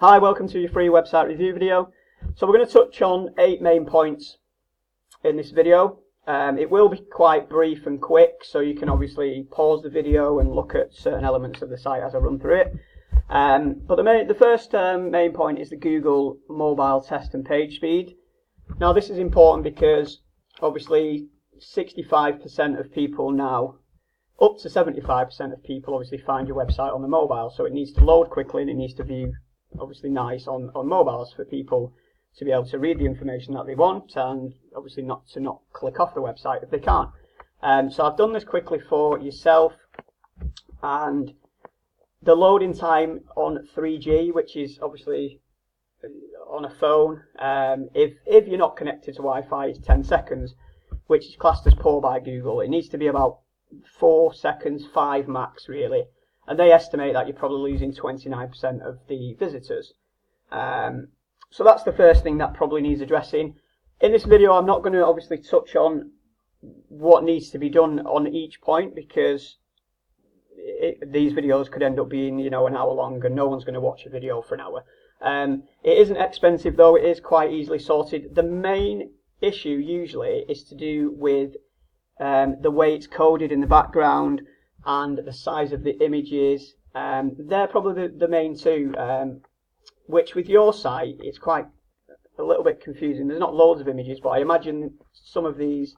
Hi, welcome to your free website review video. So we're going to touch on 8 main points in this video. It will be quite brief and quick, so you can obviously pause the video and look at certain elements of the site as I run through it. But the first main point is the Google mobile test and page speed. Now this is important because obviously 65% of people now, up to 75% of people obviously find your website on the mobile, so it needs to load quickly and it needs to view obviously nice on mobiles for people to be able to read the information that they want and obviously not click off the website if they can't. So I've done this quickly for yourself, and the loading time on 3G, which is obviously on a phone, if you're not connected to Wi-Fi, it's 10 seconds, which is classed as poor by Google. It needs to be about 4 seconds, 5 max really. And they estimate that you're probably losing 29% of the visitors. So that's the first thing that probably needs addressing. In this video, I'm not going to obviously touch on what needs to be done on each point, because these videos could end up being, an hour long, and no one's going to watch a video for an hour. It isn't expensive though, it is quite easily sorted. The main issue usually is to do with the way it's coded in the background and the size of the images. They're probably the main two, which with your site it's quite a little bit confusing. There's not loads of images, but I imagine some of these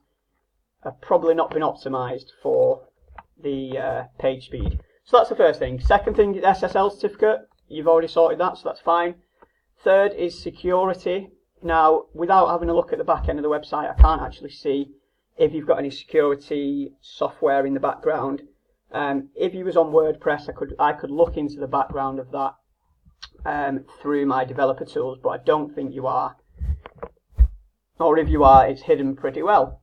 have probably not been optimized for the page speed. So that's the first thing. Second thing, SSL certificate. You've already sorted that, so that's fine. Third is security. Now, without having a look at the back end of the website, I can't actually see if you've got any security software in the background. If you was on WordPress, I could look into the background of that through my developer tools, but I don't think you are. Or if you are, it's hidden pretty well.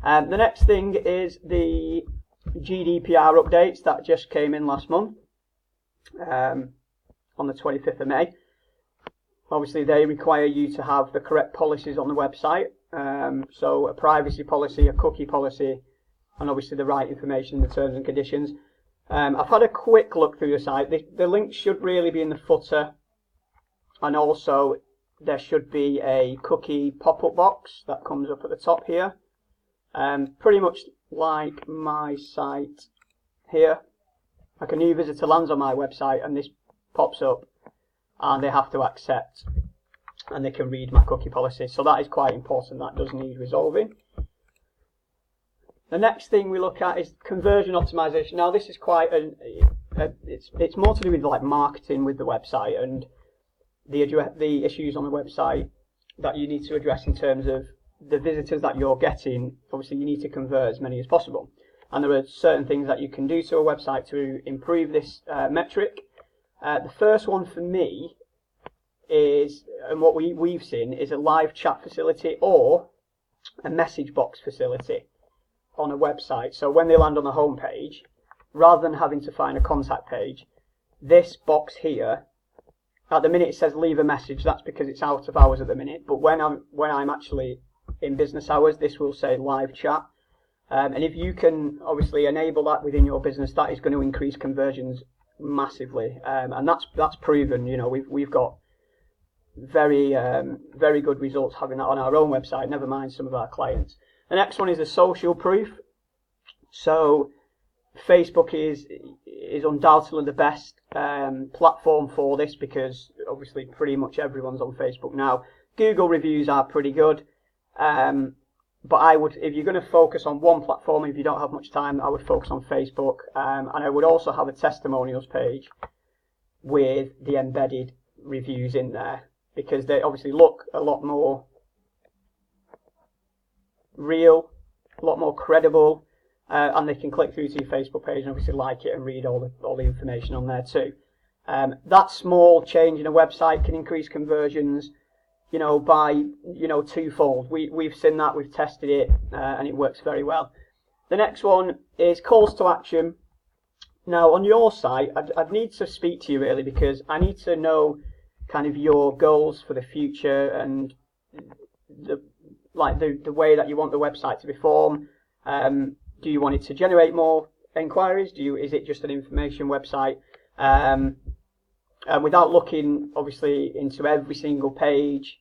The next thing is the GDPR updates that just came in last month, on the 25th of May. Obviously, they require you to have the correct policies on the website. So a privacy policy, a cookie policy, and obviously the right information in the terms and conditions. I've had a quick look through the site. The link should really be in the footer, and also there should be a cookie pop-up box that comes up at the top here. Pretty much like my site here. Like a new visitor lands on my website and this pops up and they have to accept and they can read my cookie policy. So that is quite important. That does need resolving. The next thing we look at is conversion optimization. Now this is quite it's more to do with like marketing with the website and the issues on the website that you need to address in terms of the visitors that you're getting. Obviously you need to convert as many as possible, and there are certain things that you can do to a website to improve this metric. The first one for me is, and what we've seen, is a live chat facility or a message box facility on a website. So when they land on the home page, rather than having to find a contact page, this box here, at the minute it says leave a message. That's because it's out of hours at the minute, but when I'm actually in business hours, this will say live chat. And if you can obviously enable that within your business, that is going to increase conversions massively, and that's proven. We've got very good results having that on our own website, never mind some of our clients. The next one is the social proof. So Facebook is undoubtedly the best platform for this, because obviously pretty much everyone's on Facebook now. Google reviews are pretty good, but I would, if you're going to focus on one platform, if you don't have much time, I would focus on Facebook, and I would also have a testimonials page with the embedded reviews in there, because they obviously look a lot more real, a lot more credible, and they can click through to your Facebook page and obviously like it and read all the information on there too. That small change in a website can increase conversions, by twofold. We've seen that, we've tested it, and it works very well. The next one is calls to action. Now on your site, I'd need to speak to you really, because I need to know kind of your goals for the future and the way that you want the website to perform. Do you want it to generate more inquiries? Is it just an information website? without looking obviously into every single page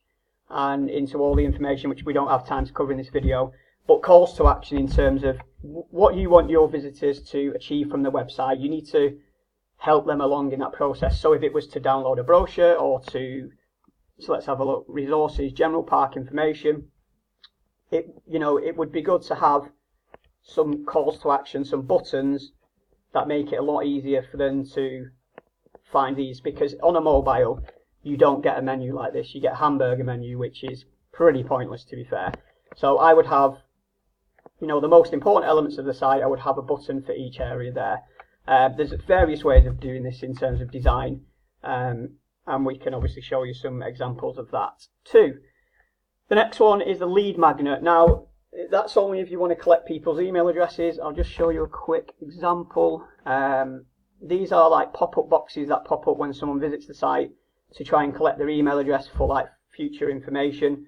and into all the information, which we don't have time to cover in this video, but calls to action in terms of what you want your visitors to achieve from the website. You need to help them along in that process. So if it was to download a brochure or to, so let's have a look, resources, general park information, it would be good to have some calls to action, some buttons that make it a lot easier for them to find these, because on a mobile you don't get a menu like this. You get a hamburger menu, which is pretty pointless, to be fair. So I would have, the most important elements of the site, I would have a button for each area there. There's various ways of doing this in terms of design, and we can obviously show you some examples of that too. The next one is the lead magnet. Now, that's only if you want to collect people's email addresses. I'll just show you a quick example. These are like pop-up boxes that pop up when someone visits the site to try and collect their email address for like future information.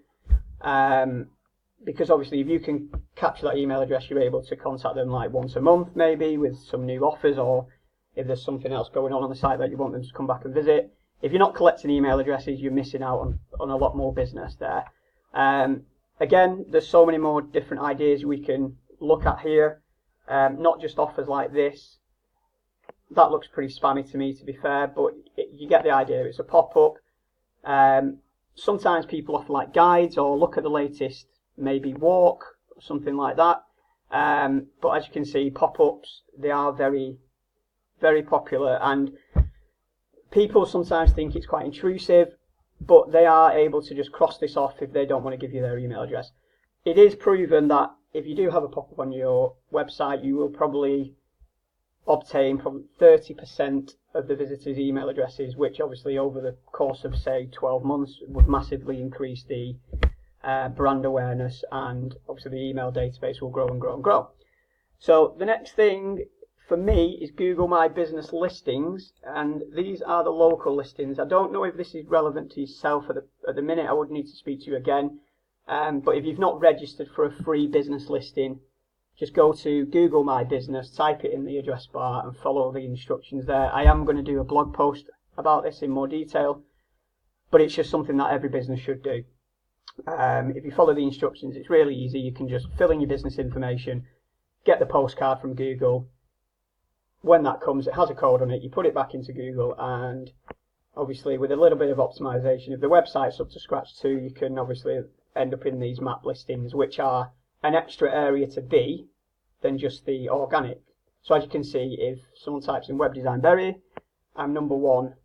Because obviously if you can capture that email address, you're able to contact them like once a month maybe with some new offers, or if there's something else going on the site that you want them to come back and visit. If you're not collecting email addresses, you're missing out on a lot more business there. Again, there's so many more different ideas we can look at here, not just offers like this. That looks pretty spammy to me, to be fair, but you get the idea. It's a pop-up. Sometimes people offer like guides or look at the latest maybe walk or something like that. But as you can see, pop-ups, they are very, very popular, and people sometimes think it's quite intrusive, but they are able to just cross this off if they don't want to give you their email address. It is proven that if you do have a pop-up on your website, you will probably obtain from 30% of the visitors' email addresses, which obviously over the course of say 12 months would massively increase the brand awareness, and obviously the email database will grow and grow and grow. So the next thing for me is Google My Business listings, and these are the local listings. I don't know if this is relevant to yourself at the minute. I would need to speak to you again, but if you've not registered for a free business listing, just go to Google My Business, type it in the address bar and follow the instructions there. I am going to do a blog post about this in more detail, but it's just something that every business should do. If you follow the instructions, it's really easy. You can just fill in your business information, get the postcard from Google. When that comes, it has a code on it. You put it back into Google, and obviously with a little bit of optimization, if the website's up to scratch too, you can obviously end up in these map listings, which are an extra area to be than just the organic. So as you can see, if someone types in Web Design Berry, I'm number 1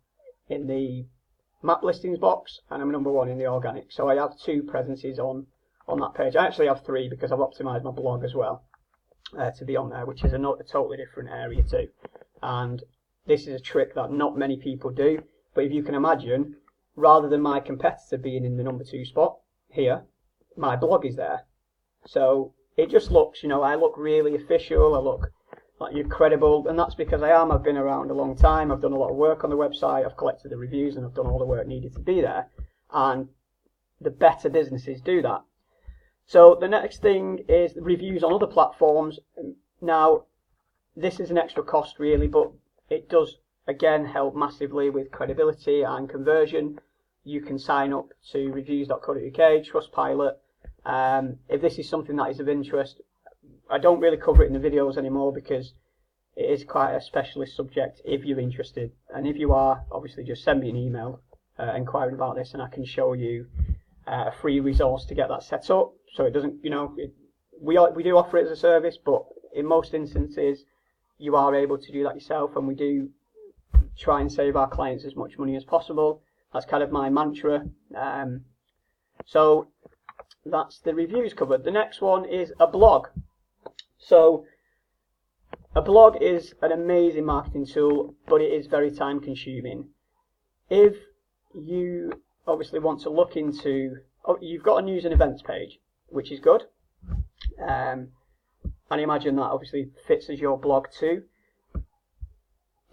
in the map listings box, and I'm number 1 in the organic. So I have 2 presences on that page. I actually have 3 because I've optimized my blog as well to be on there, which is a totally different area too. And this is a trick that not many people do, but if you can imagine, rather than my competitor being in the number 2 spot here, my blog is there. So it just looks, I look really official, I look like you're credible, and that's because I've been around a long time, I've done a lot of work on the website, I've collected the reviews, and I've done all the work needed to be there, and the better businesses do that. So the next thing is reviews on other platforms. Now, this is an extra cost really, but it does again help massively with credibility and conversion. You can sign up to reviews.co.uk, Trustpilot. If this is something that is of interest, I don't really cover it in the videos anymore because it is quite a specialist subject if you're interested. And if you are, obviously just send me an email inquiring about this, and I can show you a free resource to get that set up. So it doesn't, we do offer it as a service, but in most instances you are able to do that yourself, and we do try and save our clients as much money as possible. That's kind of my mantra. So that's the reviews covered. The next one is a blog. So a blog is an amazing marketing tool, but it is very time consuming. If you obviously want to look into, you've got a news and events page, which is good. And I imagine that obviously fits as your blog too.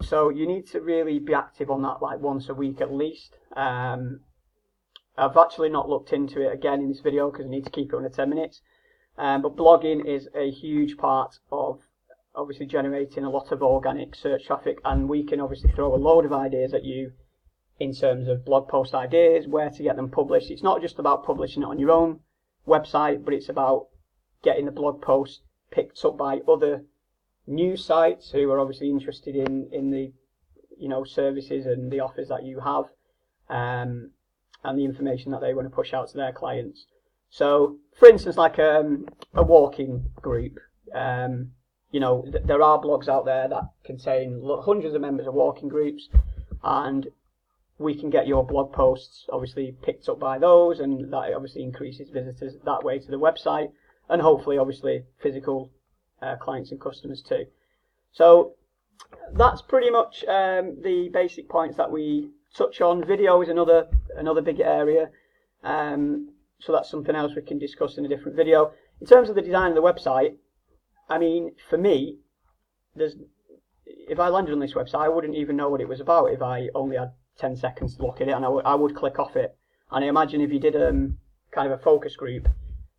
So you need to really be active on that like once a week at least. I've actually not looked into it again in this video because I need to keep it under 10 minutes. But blogging is a huge part of obviously generating a lot of organic search traffic, and we can obviously throw a load of ideas at you in terms of blog post ideas, where to get them published. It's not just about publishing it on your own website, but it's about getting the blog post picked up by other news sites who are obviously interested in the services and the offers that you have, and the information that they want to push out to their clients. So, for instance, like a walking group, there are blogs out there that contain hundreds of members of walking groups, and we can get your blog posts obviously picked up by those, and that obviously increases visitors that way to the website, and hopefully obviously physical clients and customers too. So that's pretty much the basic points that we touch on. Video is another big area, so that's something else we can discuss in a different video. In terms of the design of the website, I mean, for me, if I landed on this website, I wouldn't even know what it was about if I only had 10 seconds to look at it, and I would click off it. And I imagine if you did kind of a focus group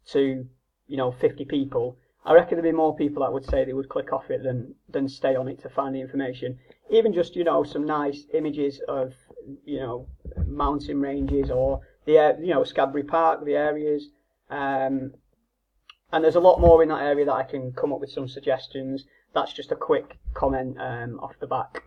to 50 people, I reckon there'd be more people that would say they would click off it than stay on it to find the information. Even just some nice images of mountain ranges, or the Scadbury Park, the areas, and there's a lot more in that area that I can come up with some suggestions. That's just a quick comment off the back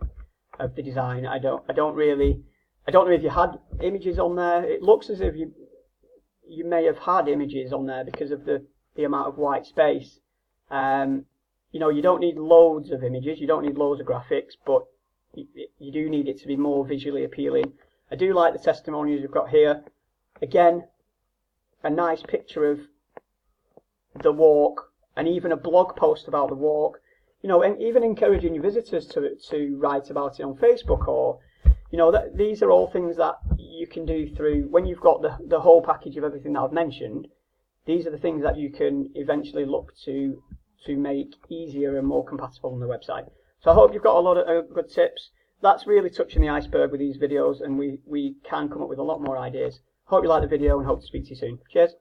of the design. I don't know if you had images on there. It looks as if you may have had images on there because of the amount of white space. You don't need loads of images, you don't need loads of graphics, but you do need it to be more visually appealing. I do like the testimonials you've got here. Again, a nice picture of the walk, and even a blog post about the walk. And even encouraging your visitors to write about it on Facebook, or these are all things that you can do through, when you've got the whole package of everything that I've mentioned. These are the things that you can eventually look to make easier and more compatible on the website. So I hope you've got a lot of good tips. That's really touching the iceberg with these videos, and we can come up with a lot more ideas. Hope you like the video, and hope to speak to you soon. Cheers.